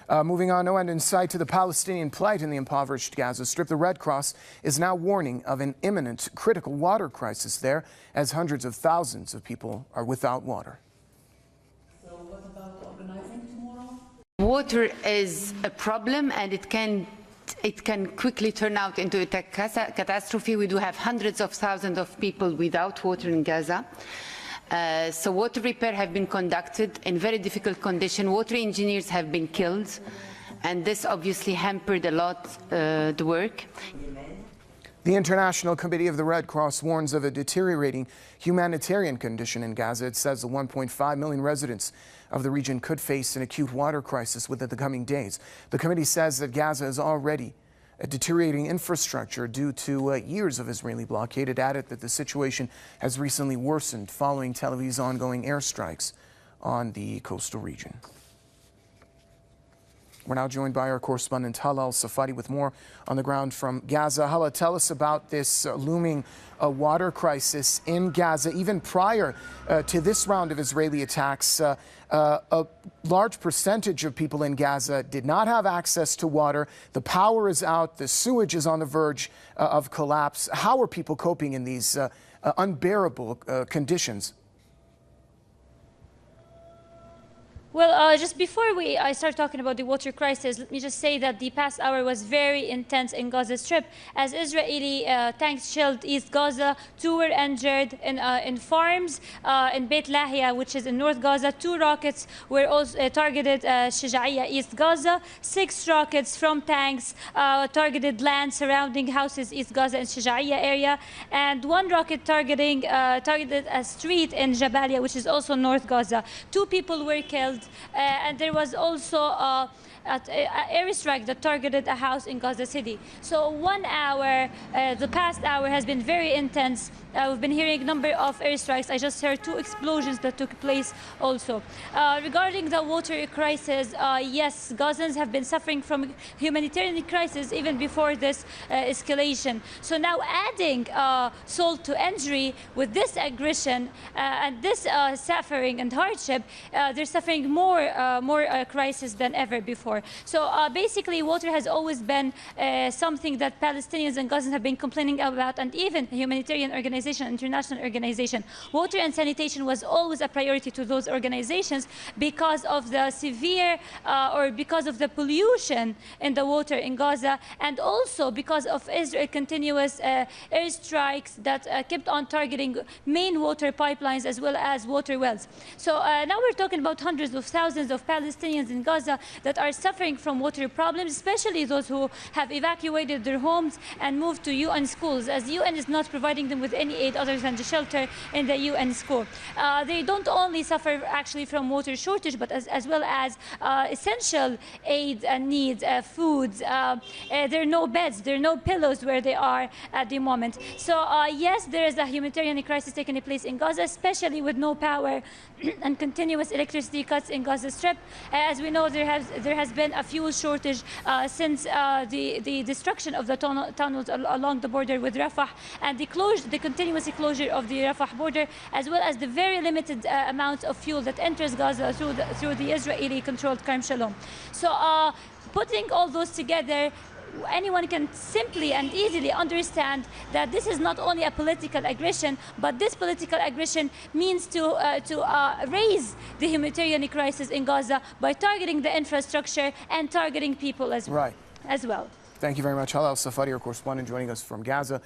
Moving on, no end in sight to the Palestinian plight in the impoverished Gaza Strip. The Red Cross is now warning of an imminent critical water crisis there as hundreds of thousands of people are without water. So what about organizing tomorrow? Water is a problem, and it can quickly turn out into a catastrophe. We do have hundreds of thousands of people without water in Gaza. So water repair have been conducted in very difficult conditions. Water engineers have been killed, and this obviously hampered a lot the work. The International Committee of the Red Cross warns of a deteriorating humanitarian condition in Gaza. It says the 1.5 million residents of the region could face an acute water crisis within the coming days. The committee says that Gaza is already a deteriorating infrastructure due to years of Israeli blockade. It added that the situation has recently worsened following Tel Aviv's ongoing airstrikes on the coastal region. We're now joined by our correspondent Hala Al-Safadi with more on the ground from Gaza. Hala, tell us about this looming water crisis in Gaza. Even prior to this round of Israeli attacks, a large percentage of people in Gaza did not have access to water. The power is out. The sewage is on the verge of collapse. How are people coping in these unbearable conditions? Well, just before I start talking about the water crisis, let me just say that the past hour was very intense in Gaza Strip. As Israeli tanks shelled East Gaza, 2 were injured in farms in Beit Lahia, which is in North Gaza. 2 rockets were also targeted Shajaiya, East Gaza. 6 rockets from tanks targeted land surrounding houses East Gaza and Shajaiya area. And 1 rocket targeted a street in Jabalia, which is also North Gaza. 2 people were killed. And there was also an airstrike that targeted a house in Gaza City. So 1 hour, the past hour has been very intense. We've been hearing a number of airstrikes. I just heard 2 explosions that took place also. Regarding the water crisis, yes, Gazans have been suffering from humanitarian crisis even before this escalation. So now adding salt to injury with this aggression and this suffering and hardship, they're suffering more crisis than ever before. So basically, water has always been something that Palestinians and Gazans have been complaining about, and even humanitarian organizations, international organization. Water and sanitation was always a priority to those organizations because of the severe or because of the pollution in the water in Gaza, and also because of Israel's continuous airstrikes that kept on targeting main water pipelines as well as water wells. So now we're talking about hundreds of thousands of Palestinians in Gaza that are suffering from water problems, especially those who have evacuated their homes and moved to UN schools, as UN is not providing them with any aid other than the shelter in the UN school. They don't only suffer actually from water shortage, but as well as essential aid and needs, foods. There are no beds, there are no pillows where they are at the moment. So yes, there is a humanitarian crisis taking place in Gaza, especially with no power and continuous electricity cuts in Gaza Strip. As we know, there has been a fuel shortage since the destruction of the tunnels along the border with Rafah, and the continuous closure of the Rafah border, as well as the very limited amounts of fuel that enters Gaza through the Israeli-controlled Kerem Shalom. So putting all those together, anyone can simply and easily understand that this is not only a political aggression, but this political aggression means to raise the humanitarian crisis in Gaza by targeting the infrastructure and targeting people as well. Thank you very much, Hala Al-Safadi, our correspondent, joining us from Gaza.